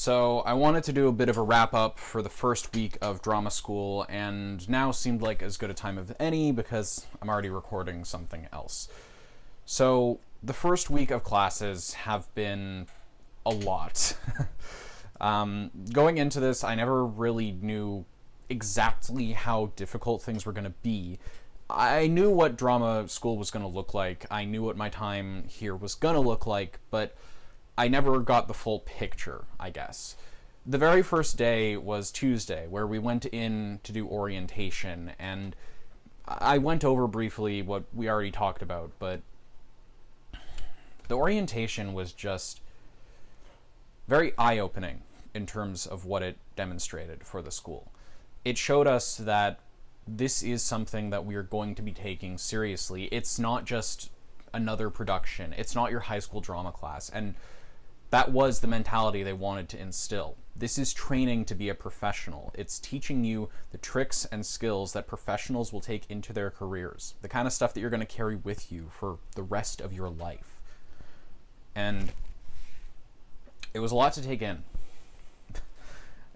So I wanted to do a bit of a wrap up for the first week of drama school, and now seemed like as good a time as any because I'm already recording something else. So the first week of classes have been a lot. Going into this, I never really knew exactly how difficult things were going to be. I knew what drama school was going to look like. I knew what my time here was going to look like, but I never got the full picture, I guess. The very first day was Tuesday, where we went in to do orientation, and I went over briefly what we already talked about, but the orientation was just very eye-opening in terms of what it demonstrated for the school. It showed us that this is something that we are going to be taking seriously. It's not just another production. It's not your high school drama class. And that was the mentality they wanted to instill. This is training to be a professional. It's teaching you the tricks and skills that professionals will take into their careers. The kind of stuff that you're going to carry with you for the rest of your life. And it was a lot to take in.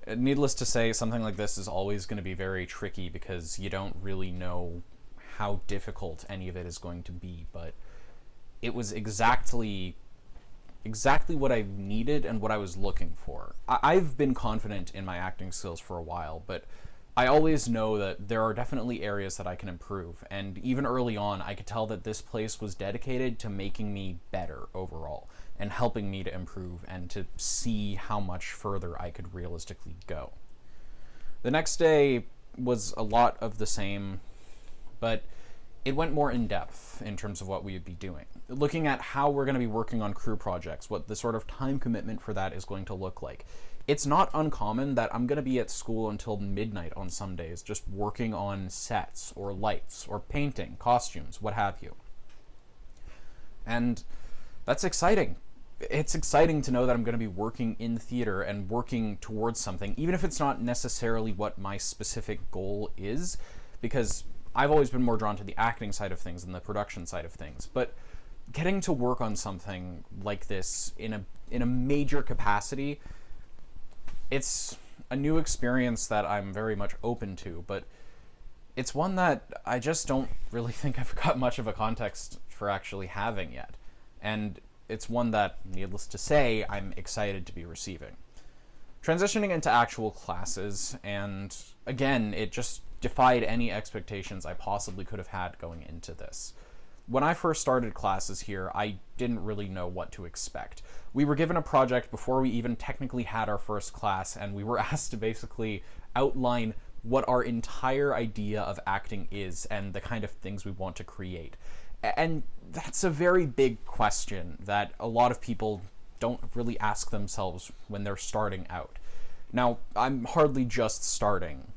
Needless to say, something like this is always going to be very tricky because you don't really know how difficult any of it is going to be, but it was exactly what I needed and what I was looking for. I've been confident in my acting skills for a while, but I always know that there are definitely areas that I can improve, and even early on, I could tell that this place was dedicated to making me better overall, and helping me to improve and to see how much further I could realistically go. The next day was a lot of the same, but it went more in depth in terms of what we would be doing. Looking at how we're going to be working on crew projects, what the sort of time commitment for that is going to look like. It's not uncommon that I'm going to be at school until midnight on some days, just working on sets, or lights, or painting, costumes, what have you. And that's exciting. It's exciting to know that I'm going to be working in theater and working towards something, even if it's not necessarily what my specific goal is, because I've always been more drawn to the acting side of things than the production side of things. But getting to work on something like this in a major capacity, it's a new experience that I'm very much open to, but it's one that I just don't really think I've got much of a context for actually having yet. And it's one that, needless to say, I'm excited to be receiving. Transitioning into actual classes, and again, it just defied any expectations I possibly could have had going into this. When I first started classes here, I didn't really know what to expect. We were given a project before we even technically had our first class, and we were asked to basically outline what our entire idea of acting is and the kind of things we want to create. And that's a very big question that a lot of people don't really ask themselves when they're starting out. Now, I'm hardly just starting.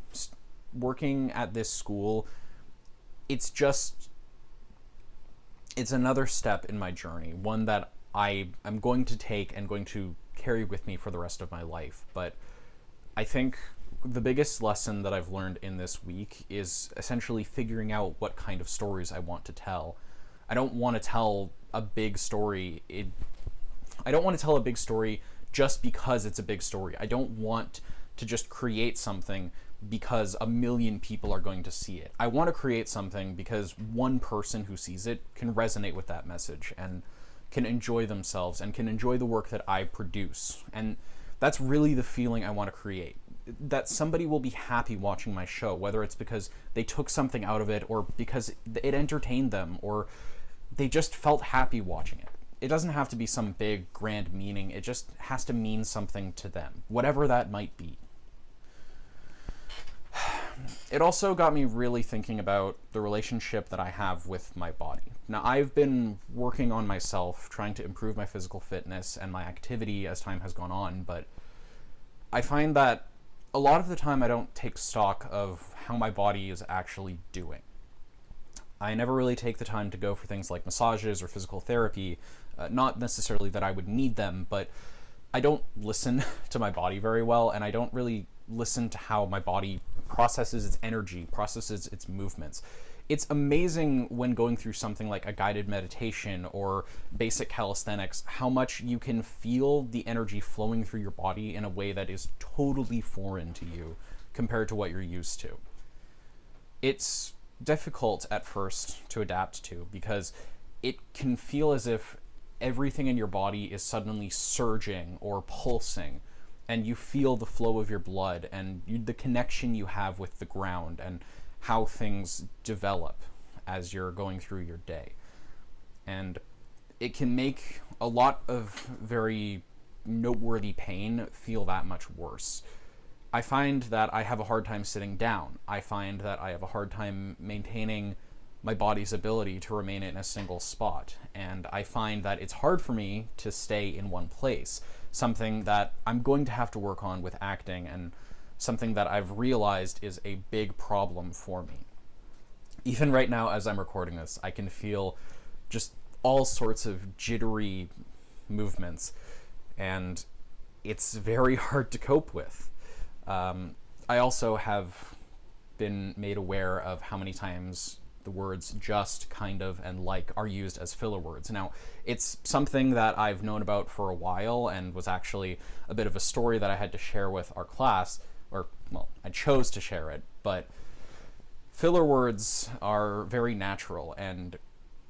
Working at this school, it's another step in my journey, one that I'm going to take and going to carry with me for the rest of my life. But I think the biggest lesson that I've learned in this week is essentially figuring out what kind of stories I want to tell. I don't want to tell a big story. I don't want to tell a big story just because it's a big story. I don't want to just create something because a million people are going to see it. I want to create something because one person who sees it can resonate with that message and can enjoy themselves and can enjoy the work that I produce. And that's really the feeling I want to create. That somebody will be happy watching my show, whether it's because they took something out of it or because it entertained them or they just felt happy watching it. It doesn't have to be some big, grand meaning. It just has to mean something to them, whatever that might be. It also got me really thinking about the relationship that I have with my body. Now, I've been working on myself, trying to improve my physical fitness and my activity as time has gone on, but I find that a lot of the time I don't take stock of how my body is actually doing. I never really take the time to go for things like massages or physical therapy, not necessarily that I would need them, but I don't listen to my body very well, and I don't really listen to how my body processes its energy, processes its movements. it's amazing when going through something like a guided meditation or basic calisthenics how much you can feel the energy flowing through your body in a way that is totally foreign to you compared to what you're used to. It's difficult at first to adapt to because it can feel as if everything in your body is suddenly surging or pulsing, and you feel the flow of your blood and the connection you have with the ground and how things develop as you're going through your day. And it can make a lot of very noteworthy pain feel that much worse. I find that I have a hard time sitting down. I find that I have a hard time maintaining my body's ability to remain in a single spot. And I find that it's hard for me to stay in one place, something that I'm going to have to work on with acting and something that I've realized is a big problem for me. Even right now, as I'm recording this, I can feel just all sorts of jittery movements, and it's very hard to cope with. I also have been made aware of how many times the words just, kind of, and like are used as filler words. Now, it's something that I've known about for a while and was actually a bit of a story that I had to share with our class, or, well, I chose to share it, but filler words are very natural and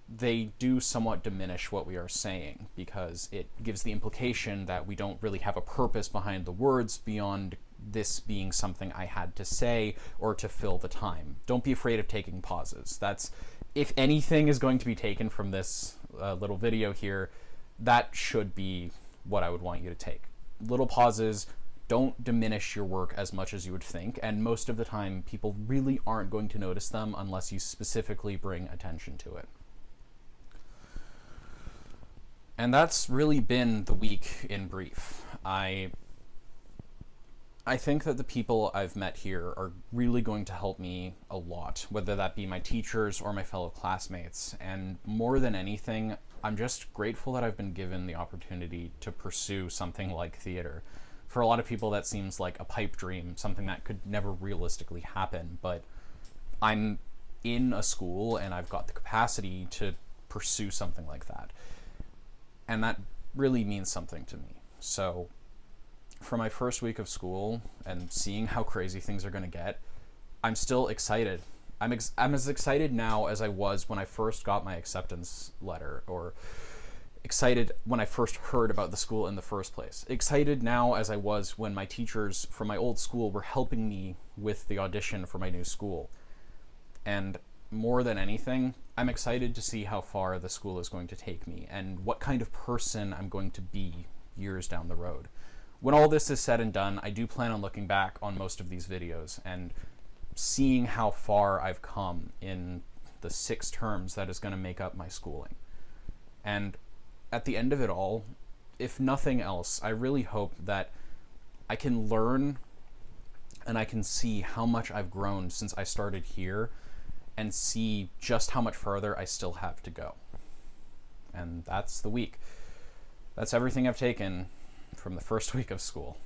they do somewhat diminish what we are saying because it gives the implication that we don't really have a purpose behind the words beyond this being something I had to say or to fill the time. Don't be afraid of taking pauses. That's, if anything is going to be taken from this little video here, that should be what I would want you to take. Little pauses don't diminish your work as much as you would think, and most of the time people really aren't going to notice them unless you specifically bring attention to it. And that's really been the week in brief. I think that the people I've met here are really going to help me a lot, whether that be my teachers or my fellow classmates. And more than anything, I'm just grateful that I've been given the opportunity to pursue something like theater. For a lot of people, that seems like a pipe dream, something that could never realistically happen, but I'm in a school and I've got the capacity to pursue something like that. And that really means something to me. So for my first week of school and seeing how crazy things are going to get, I'm still excited. I'm as excited now as I was when I first got my acceptance letter, or excited when I first heard about the school in the first place. Excited now as I was when my teachers from my old school were helping me with the audition for my new school. And more than anything, I'm excited to see how far the school is going to take me and what kind of person I'm going to be years down the road. When all this is said and done, I do plan on looking back on most of these videos and seeing how far I've come in the 6 terms that is going to make up my schooling. And at the end of it all, if nothing else, I really hope that I can learn and I can see how much I've grown since I started here and see just how much further I still have to go. And that's the week. That's everything I've taken from the first week of school.